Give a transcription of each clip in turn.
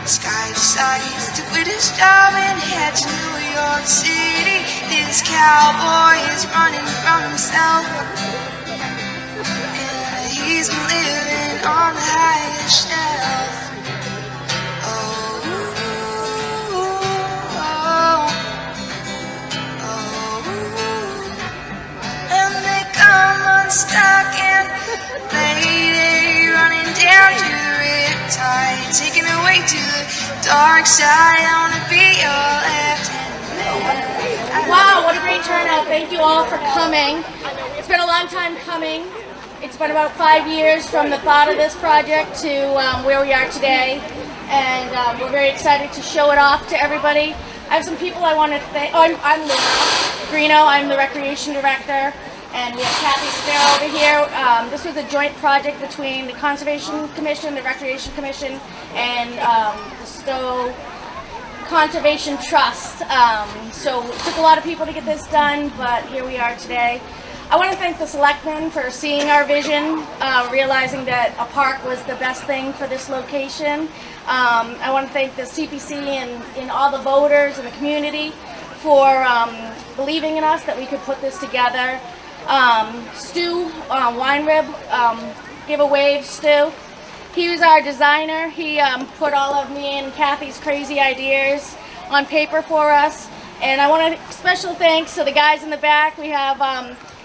Sky decides to quit his job and head to New York City. This cowboy is running from himself, and he's been living on the highest shelf. Oh, oh, oh, and they come unstuck and lady running down to the riptide, taking away to the dark side. I wanna be your left hand. Wow, what a great turnout. Thank you all for coming. It's been a long time coming. It's been about 5 years from the thought of this project to where we are today. And we're very excited to show it off to everybody. I have some people I want to thank. Oh, I'm Laura Greeno. I'm the Recreation Director. And we have Kathy Stow over here. This was a joint project between the Conservation Commission, the Recreation Commission, and the Stow Conservation Trust. So it took a lot of people to get this done, but here we are today. I want to thank the selectmen for seeing our vision, realizing that a park was the best thing for this location. I want to thank the CPC and all the voters and the community for believing in us that we could put this together. Stu Weinrib, give a wave, Stu. He was our designer. He put all of me and Kathy's crazy ideas on paper for us. And I want to special thanks to the guys in the back. We have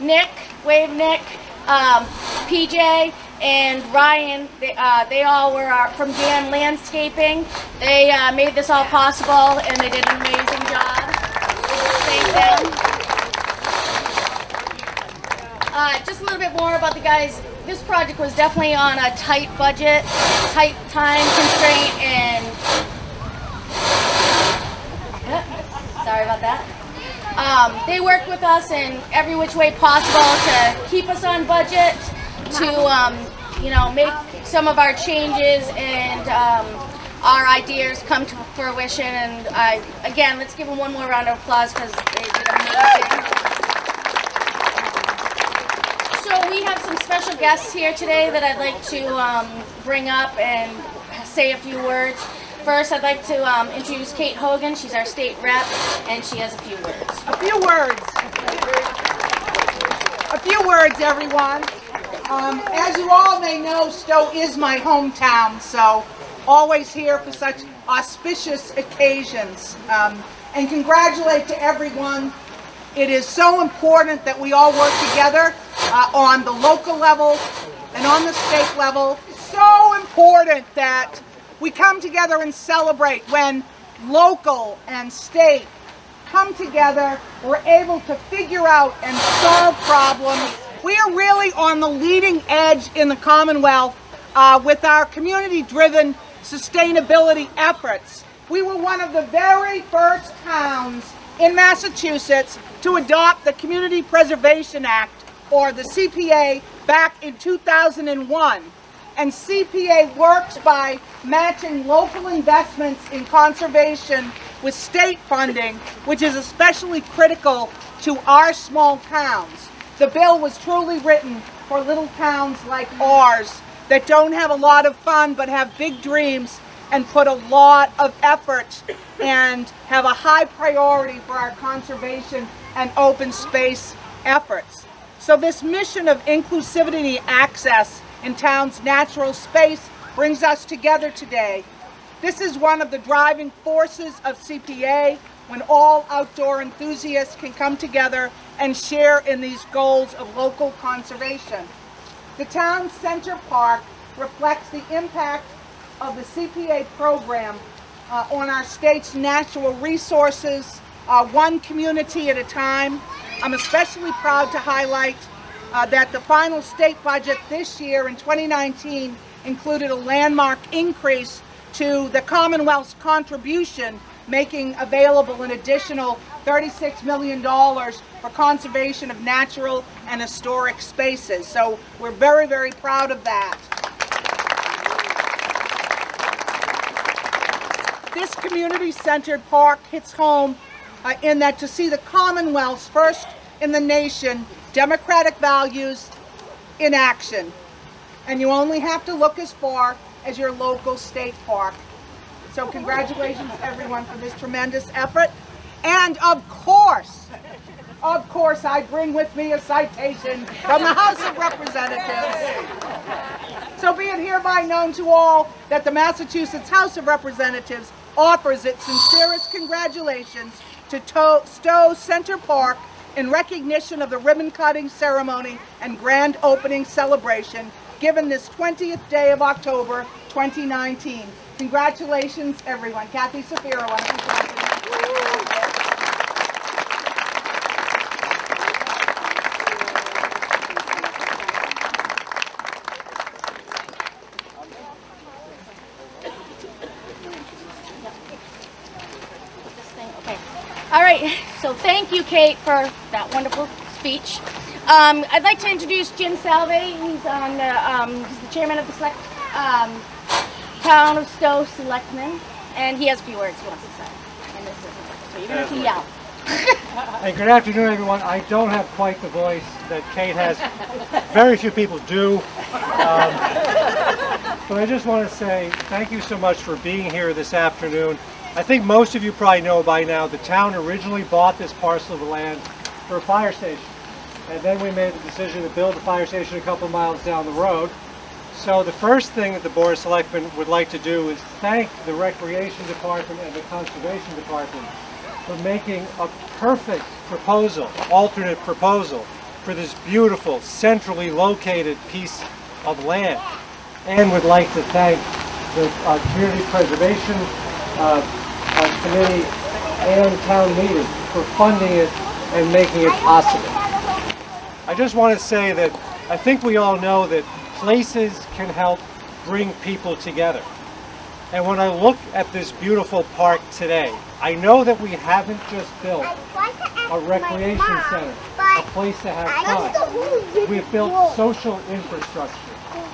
Nick, wave Nick, PJ, and Ryan. They all were from Dan Landscaping. They made this all possible, and they did an amazing job. Thank them. Just a little bit more about the guys. This project was definitely on a tight budget, tight time constraint, and sorry about that. They worked with us in every which way possible to keep us on budget, to make some of our changes and our ideas come to fruition. And again, let's give them one more round of applause because they did amazing. So we have some special guests here today that I'd like to bring up and say a few words. First, I'd like to introduce Kate Hogan. She's our state rep, and she has a few words. A few words. A few words, everyone. As you all may know, Stow is my hometown, so always here for such auspicious occasions. And congratulate to everyone. It is so important that we all work together on the local level and on the state level. It's so important that we come together and celebrate when local and state come together. We're able to figure out and solve problems. We are really on the leading edge in the Commonwealth with our community-driven sustainability efforts. We were one of the very first towns in Massachusetts to adopt the Community Preservation Act, or the CPA, back in 2001. And CPA works by matching local investments in conservation with state funding, which is especially critical to our small towns. The bill was truly written for little towns like ours that don't have a lot of fun but have big dreams and put a lot of effort and have a high priority for our conservation and open space efforts. So this mission of inclusivity and access in town's natural space brings us together today. This is one of the driving forces of CPA, when all outdoor enthusiasts can come together and share in these goals of local conservation. The town center park reflects the impact of the CPA program on our state's natural resources, one community at a time. I'm especially proud to highlight that the final state budget this year in 2019 included a landmark increase to the Commonwealth's contribution, making available an additional $36 million for conservation of natural and historic spaces. So we're very, very proud of that. This community-centered park hits home in that to see the Commonwealth's first in the nation democratic values in action. And you only have to look as far as your local state park. So congratulations everyone for this tremendous effort. And of course, I bring with me a citation from the House of Representatives. So be it hereby known to all that the Massachusetts House of Representatives offers its sincerest congratulations to Stow Center Park in recognition of the ribbon cutting ceremony and grand opening celebration given this 20th day of October 2019. Congratulations everyone. Kathy Safira, why don't you pass it? All right, so thank you, Kate, for that wonderful speech. I'd like to introduce Jim Salve. He's on he's the chairman of the Town of Stow Selectmen, and he has a few words he wants to say. And this is, so you're going to yell. Hey, good afternoon, everyone. I don't have quite the voice that Kate has. Very few people do. But I just want to say thank you so much for being here this afternoon. I think most of you probably know by now the town originally bought this parcel of land for a fire station. And then we made the decision to build the fire station a couple miles down the road. So the first thing that the Board of Selectmen would like to do is thank the Recreation Department and the Conservation Department for making a perfect proposal, alternate proposal, for this beautiful, centrally located piece of land. And would like to thank the Community Preservation Committee and town meeting for funding it and making it possible. I just want to say that I think we all know that places can help bring people together. And when I look at this beautiful park today, I know that we haven't just built a recreation center, a place to have fun. We've built social infrastructure.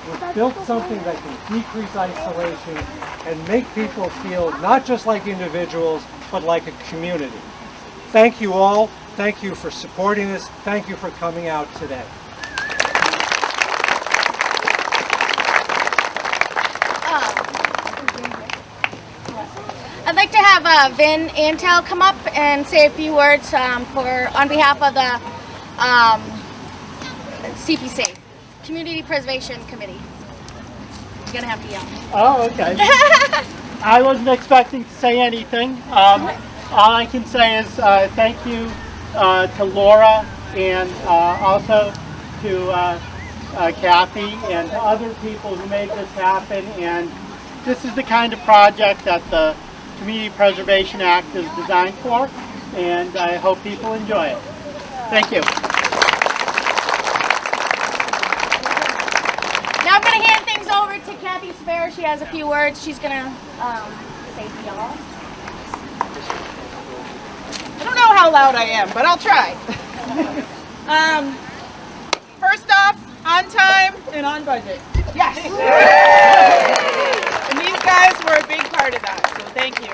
We've built something that can decrease isolation and make people feel not just like individuals, but like a community. Thank you all. Thank you for supporting this. Thank you for coming out today. I'd like to have Vin Antel come up and say a few words on behalf of the CPC, Community Preservation Committee. You're gonna have to yell. Oh, okay. I wasn't expecting to say anything. All I can say is thank you to Laura and also to Kathy and to other people who made this happen. And this is the kind of project that the Community Preservation Act is designed for, and I hope people enjoy it. Thank you. Now I'm going to hand things over to Kathy Safira. She has a few words she's going to say to y'all. I don't know how loud I am, but I'll try. First off, on time and on budget. Yes. And these guys were a big part of that, so thank you.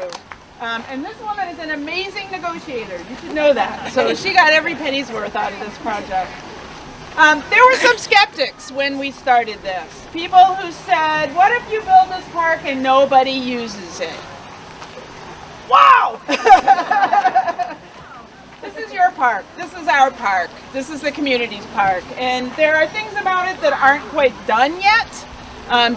And this woman is an amazing negotiator. You should know that. So she got every penny's worth out of this project. There were some skeptics when we started this. People who said, what if you build this park and nobody uses it? Wow! This is your park. This is our park. This is the community's park. And there are things about it that aren't quite done yet.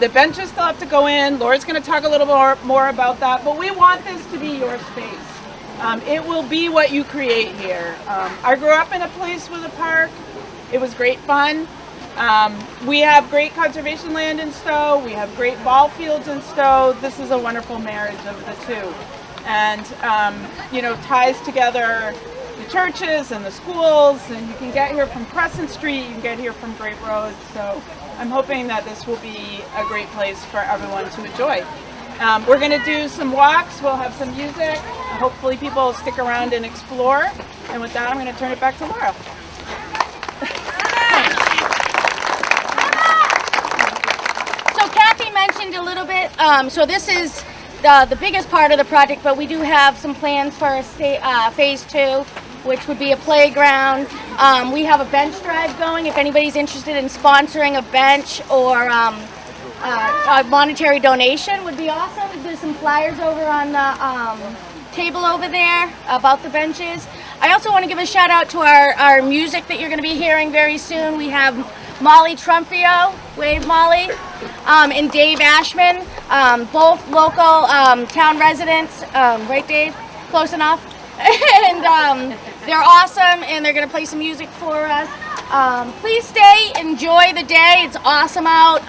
The benches still have to go in. Laura's going to talk a little more about that. But we want this to be your space. It will be what you create here. I grew up in a place with a park. It was great fun. We have great conservation land in Stow. We have great ball fields in Stow. This is a wonderful marriage of the two. And, you know, ties together the churches and the schools, and you can get here from Crescent Street, you can get here from Great Road. So I'm hoping that this will be a great place for everyone to enjoy. We're going to do some walks. We'll have some music. Hopefully people will stick around and explore. And with that, I'm going to turn it back to Laura. So Kathy mentioned a little bit, so this is the biggest part of the project, but we do have some plans for phase 2, which would be a playground. We have a bench drive going if anybody's interested in sponsoring a bench or a monetary donation would be awesome. There's some flyers over on the table over there about the benches. I also want to give a shout out to our music that you're going to be hearing very soon. We have Molly Trumpio, wave Molly, and Dave Ashman, both local town residents, right Dave? Close enough? And they're awesome, and they're going to play some music for us. Please stay, enjoy the day. It's awesome out.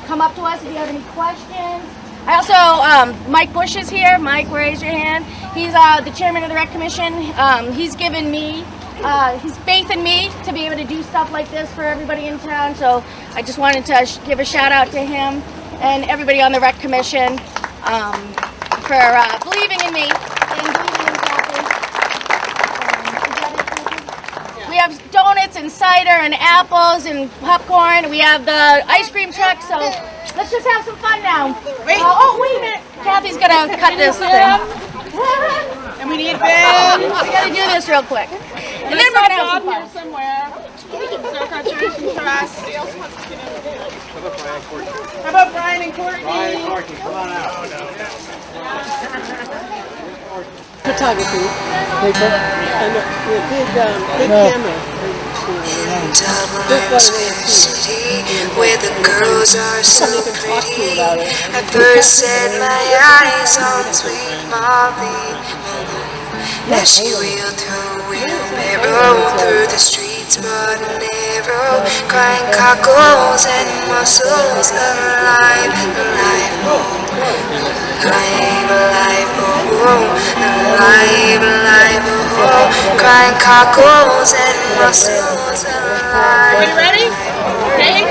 Come up to us if you have any questions. I also, Mike Bush is here. Mike, raise your hand. He's the chairman of the Rec Commission. He's given me, he's faith in me to be able to do stuff like this for everybody in town. So I just wanted to give a shout out to him and everybody on the Rec Commission for believing in me and believing in Kathy. We have donuts and cider and apples and popcorn. We have the ice cream truck. So let's just have some fun now. Wait. Oh, wait a minute. Kathy's gonna cut this thing. And we need Ben. We gotta do this real quick. And then we're gonna have some fun. Here somewhere. So contribution trust. How about Brian and Courtney? Photography, paper, and a big camera. In Dublin City, where the girls are so pretty, I first set my eyes on sweet Molly Malone, as she wheeled her wheelbarrow through the streets broad and narrow, crying cockles and mussels, alive, alive, oh, alive, alive, oh, alive, alive, oh, crying cockles and mussels, alive. Are you ready? Okay.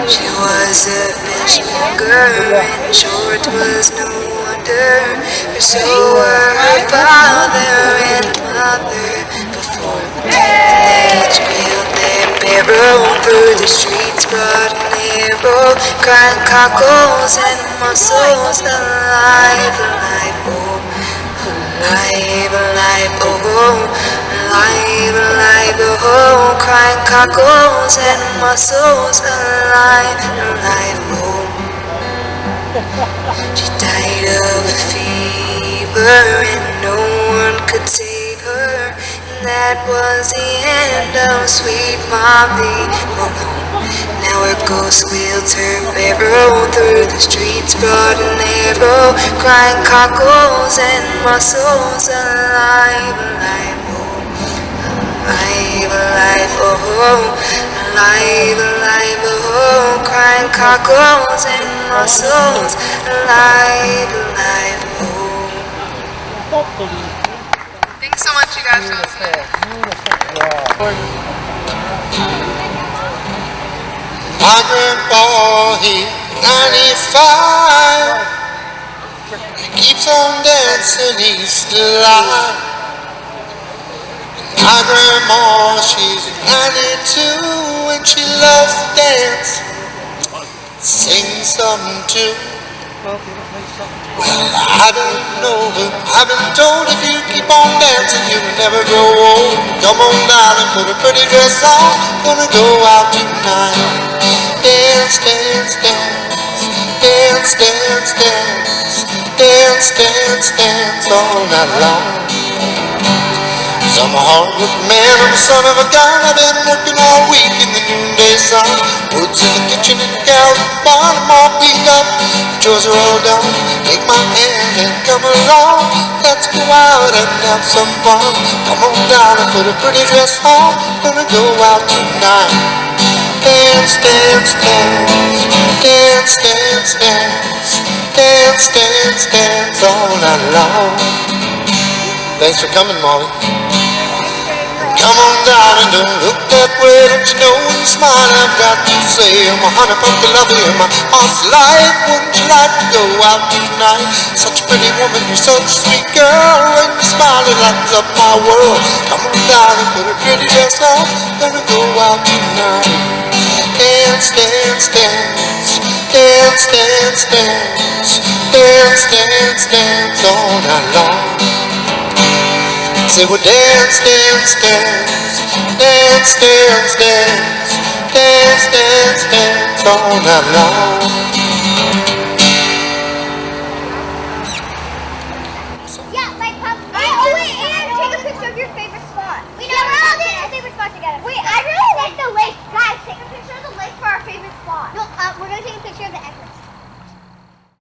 She was a fishmonger, and short was no wonder, for so were her father and mother before. And they each wheeled their barrow through the streets broad and narrow, crying cockles and mussels, alive, alive, oh, alive, alive, oh, alive, alive, oh, crying cockles and mussels, alive, alive, oh. She died of a fever and no one could save her, and that was the end of sweet Molly Malone. Now her ghost wheels her barrow through the streets broad and narrow, crying cockles and mussels, alive, alive, oh, alive, alive, oh, alive, alive, oh, crying cockles and mussels, alive, alive, oh. Thanks so much, you guys, for listening. My grandpa, he's 95. He keeps on dancing, he's still alive. My grandma, she's 92 and she loves to dance, sing something too. Well, I don't know, but I've been told if you keep on dancing, you'll never grow old. Come on down and put a pretty dress on, gonna go out tonight. Dance, dance, dance, dance, dance, dance, dance, dance, dance all night long. I'm a hard-working man, I'm the son of a gun. I've been working all week in the noonday sun. Woods in the kitchen and the cows in the barn, I'm all beat up, the chores are all done. Take my hand and come along, let's go out and have some fun. Come on down and put a pretty dress on, gonna go out tonight. Dance, dance, dance, dance, dance, dance, dance, dance, dance all night long. Thanks for coming, Molly. Come on down and don't look that way, don't you know when you smile I've got to say I'm a honey puppy lover in my heart's life. Wouldn't you like to go out tonight? Such a pretty woman, you're such a sweet girl. When you smile it lights up my world. Come on down and put a pretty dress on, gonna go out tonight. Dance, dance, dance, dance, dance, dance, dance, dance, dance all night long. Say well dance, dance, dance, dance, dance, dance, Dance, dance, dance all night long. Yeah, like pump. Oh wait, and take a picture of your favorite spot. Yeah, we're all doing our favorite spot together. Wait, I really like the lake. Guys, take a picture.